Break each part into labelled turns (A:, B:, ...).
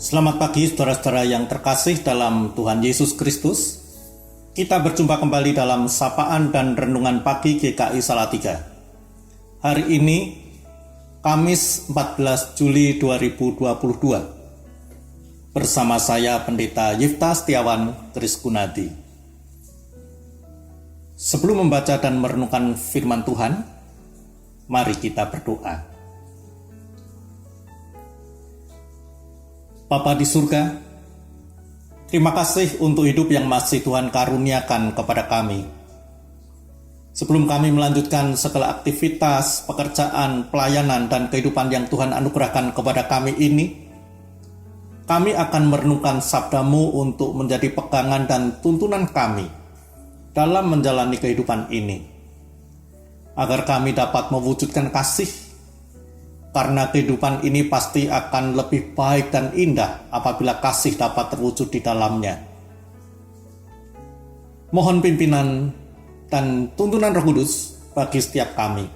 A: Selamat pagi saudara-saudara yang terkasih dalam Tuhan Yesus Kristus. Kita berjumpa kembali dalam sapaan dan renungan pagi GKI Salatiga. Hari ini Kamis 14 Juli 2022. Bersama saya Pendeta Yifta Setiawan Triskunadi. Sebelum membaca dan merenungkan firman Tuhan, mari kita berdoa. Bapa di surga, terima kasih untuk hidup yang masih Tuhan karuniakan kepada kami. Sebelum kami melanjutkan segala aktivitas, pekerjaan, pelayanan, dan kehidupan yang Tuhan anugerahkan kepada kami ini, kami akan merenungkan sabda-Mu untuk menjadi pegangan dan tuntunan kami dalam menjalani kehidupan ini, agar kami dapat mewujudkan kasih. Karena kehidupan ini pasti akan lebih baik dan indah apabila kasih dapat terwujud di dalamnya. Mohon pimpinan dan tuntunan Roh Kudus bagi setiap kami.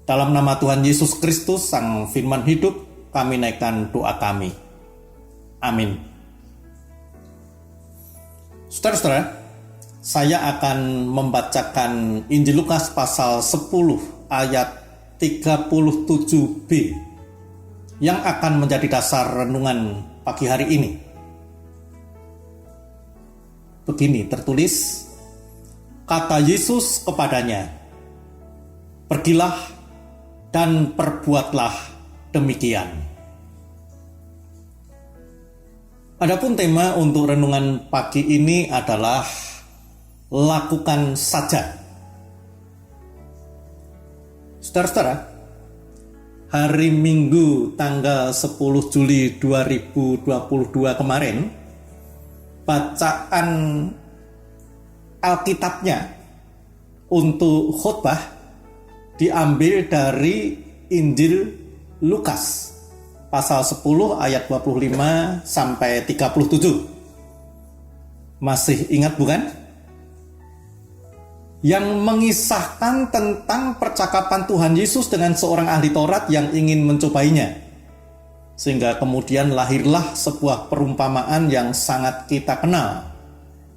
A: Dalam nama Tuhan Yesus Kristus, Sang Firman Hidup, kami naikkan doa kami. Amin. Saudara-saudara, saya akan membacakan Injil Lukas pasal 10 ayat 37b yang akan menjadi dasar renungan pagi hari ini. Begini tertulis, kata Yesus kepadanya, "Pergilah dan perbuatlah demikian." Adapun tema untuk renungan pagi ini adalah lakukan saja. Saudara-saudara, hari Minggu tanggal 10 Juli 2022 kemarin, bacaan Alkitabnya untuk khotbah diambil dari Injil Lukas pasal 10 ayat 25 sampai 37. Masih ingat bukan? Yang mengisahkan tentang percakapan Tuhan Yesus dengan seorang ahli Taurat yang ingin mencobainya. Sehingga kemudian lahirlah sebuah perumpamaan yang sangat kita kenal,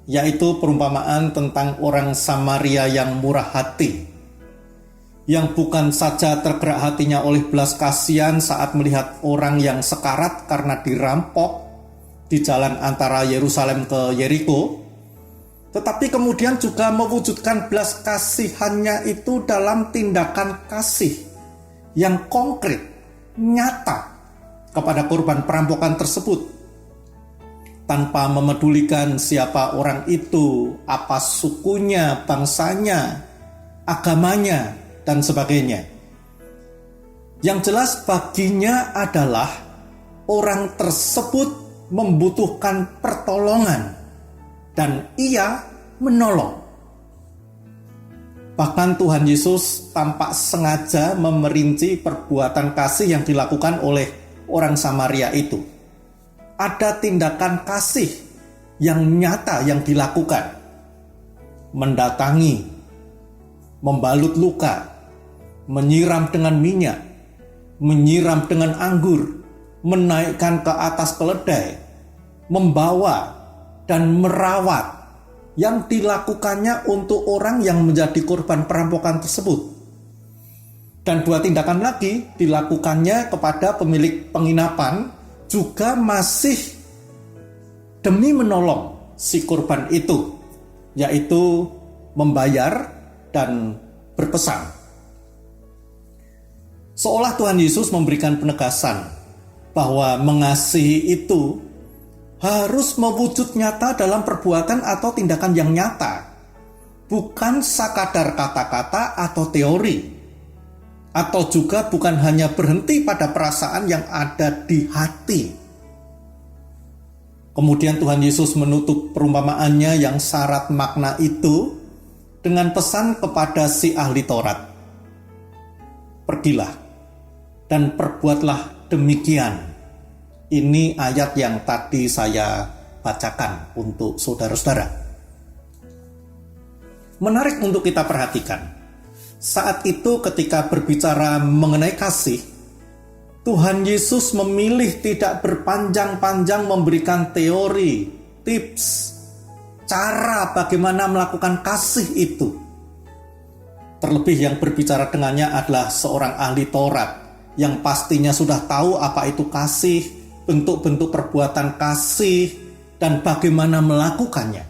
A: yaitu perumpamaan tentang orang Samaria yang murah hati, yang bukan saja tergerak hatinya oleh belas kasihan saat melihat orang yang sekarat karena dirampok di jalan antara Yerusalem ke Yeriko, tetapi kemudian juga mewujudkan belas kasihannya itu dalam tindakan kasih yang konkret, nyata kepada korban perampokan tersebut, tanpa memedulikan siapa orang itu, apa sukunya, bangsanya, agamanya, dan sebagainya. Yang jelas baginya adalah orang tersebut membutuhkan pertolongan, dan ia menolong. Bahkan Tuhan Yesus tampak sengaja memerinci perbuatan kasih yang dilakukan oleh orang Samaria itu. Ada tindakan kasih yang nyata yang dilakukan. Mendatangi, membalut luka, menyiram dengan minyak, menyiram dengan anggur, menaikkan ke atas keledai, membawa dan merawat, yang dilakukannya untuk orang yang menjadi korban perampokan tersebut. Dan dua tindakan lagi dilakukannya kepada pemilik penginapan, juga masih demi menolong si korban itu, yaitu membayar dan berpesan. Seolah Tuhan Yesus memberikan penegasan bahwa mengasihi itu harus mewujud nyata dalam perbuatan atau tindakan yang nyata, bukan sekadar kata-kata atau teori, atau juga bukan hanya berhenti pada perasaan yang ada di hati. Kemudian Tuhan Yesus menutup perumpamaannya yang syarat makna itu dengan pesan kepada si ahli Taurat, "Pergilah dan perbuatlah demikian." Ini ayat yang tadi saya bacakan untuk saudara-saudara. Menarik untuk kita perhatikan. Saat itu ketika berbicara mengenai kasih, Tuhan Yesus memilih tidak berpanjang-panjang memberikan teori, tips, cara bagaimana melakukan kasih itu. Terlebih yang berbicara dengannya adalah seorang ahli Taurat yang pastinya sudah tahu apa itu kasih, bentuk-bentuk perbuatan kasih, dan bagaimana melakukannya.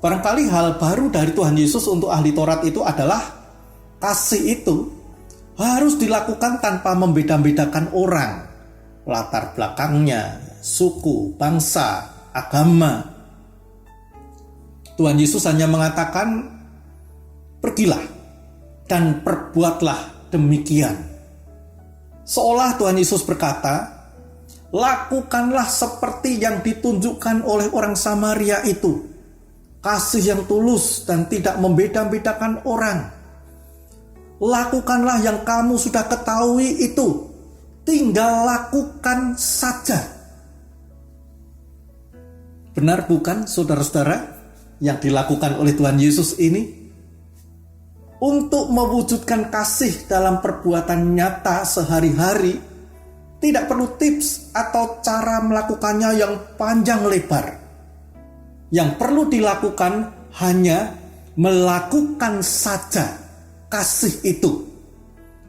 A: Barangkali hal baru dari Tuhan Yesus untuk ahli Taurat itu adalah kasih itu harus dilakukan tanpa membeda-bedakan orang, latar belakangnya, suku, bangsa, agama. Tuhan Yesus hanya mengatakan, pergilah dan perbuatlah demikian. Seolah Tuhan Yesus berkata, lakukanlah seperti yang ditunjukkan oleh orang Samaria itu. Kasih yang tulus dan tidak membeda-bedakan orang. Lakukanlah yang kamu sudah ketahui itu. Tinggal lakukan saja. Benar bukan saudara-saudara yang dilakukan oleh Tuhan Yesus ini? Untuk mewujudkan kasih dalam perbuatan nyata sehari-hari, tidak perlu tips atau cara melakukannya yang panjang lebar. Yang perlu dilakukan hanya melakukan saja kasih itu.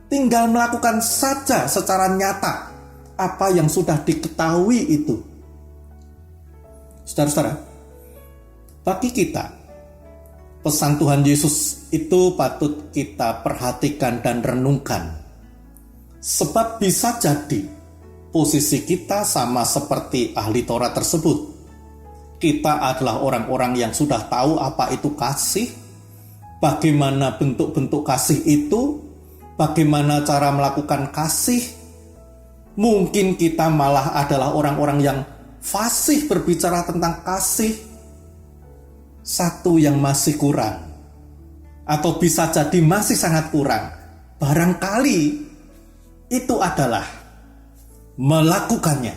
A: Tinggal melakukan saja secara nyata apa yang sudah diketahui itu. Saudara-saudara, bagi kita, pesan Tuhan Yesus itu patut kita perhatikan dan renungkan. Sebab bisa jadi posisi kita sama seperti ahli Taurat tersebut. Kita adalah orang-orang yang sudah tahu apa itu kasih, bagaimana bentuk-bentuk kasih itu, bagaimana cara melakukan kasih. Mungkin kita malah adalah orang-orang yang fasih berbicara tentang kasih. Satu yang masih kurang, atau bisa jadi masih sangat kurang, barangkali itu adalah melakukannya.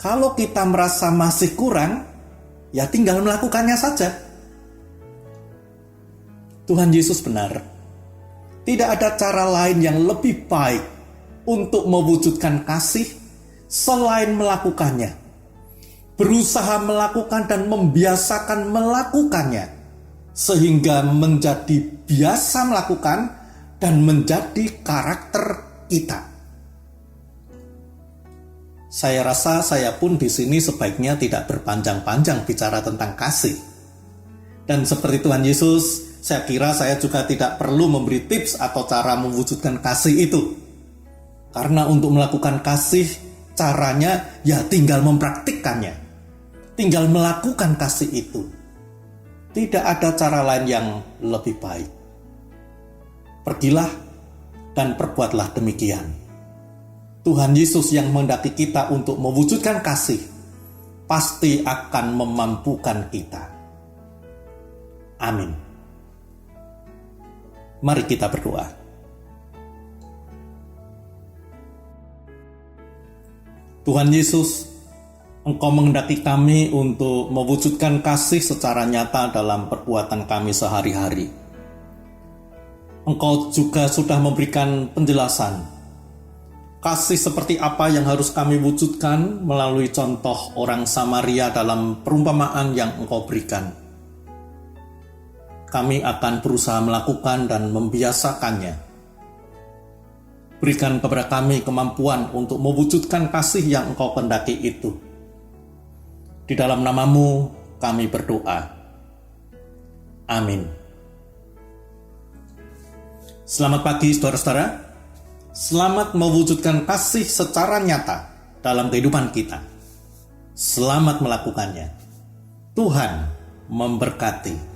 A: Kalau kita merasa masih kurang, ya tinggal melakukannya saja. Tuhan Yesus benar. Tidak ada cara lain yang lebih baik untuk mewujudkan kasih selain melakukannya. Berusaha melakukan dan membiasakan melakukannya, sehingga menjadi biasa melakukan dan menjadi karakter kita. Saya rasa saya pun di sini sebaiknya tidak berpanjang-panjang bicara tentang kasih. Dan seperti Tuhan Yesus, saya kira saya juga tidak perlu memberi tips atau cara mewujudkan kasih itu. Karena untuk melakukan kasih, caranya ya tinggal mempraktikkannya. Tinggal melakukan kasih itu. Tidak ada cara lain yang lebih baik. Pergilah dan perbuatlah demikian. Tuhan Yesus yang menghendaki kita untuk mewujudkan kasih pasti akan memampukan kita. Amin. Mari kita berdoa. Tuhan Yesus, Engkau menghendaki kami untuk mewujudkan kasih secara nyata dalam perbuatan kami sehari-hari. Engkau juga sudah memberikan penjelasan kasih seperti apa yang harus kami wujudkan melalui contoh orang Samaria dalam perumpamaan yang Engkau berikan. Kami akan berusaha melakukan dan membiasakannya. Berikan kepada kami kemampuan untuk mewujudkan kasih yang Engkau kehendaki itu. Di dalam nama-Mu kami berdoa. Amin. Selamat pagi saudara-saudara. Selamat mewujudkan kasih secara nyata dalam kehidupan kita. Selamat melakukannya. Tuhan memberkati.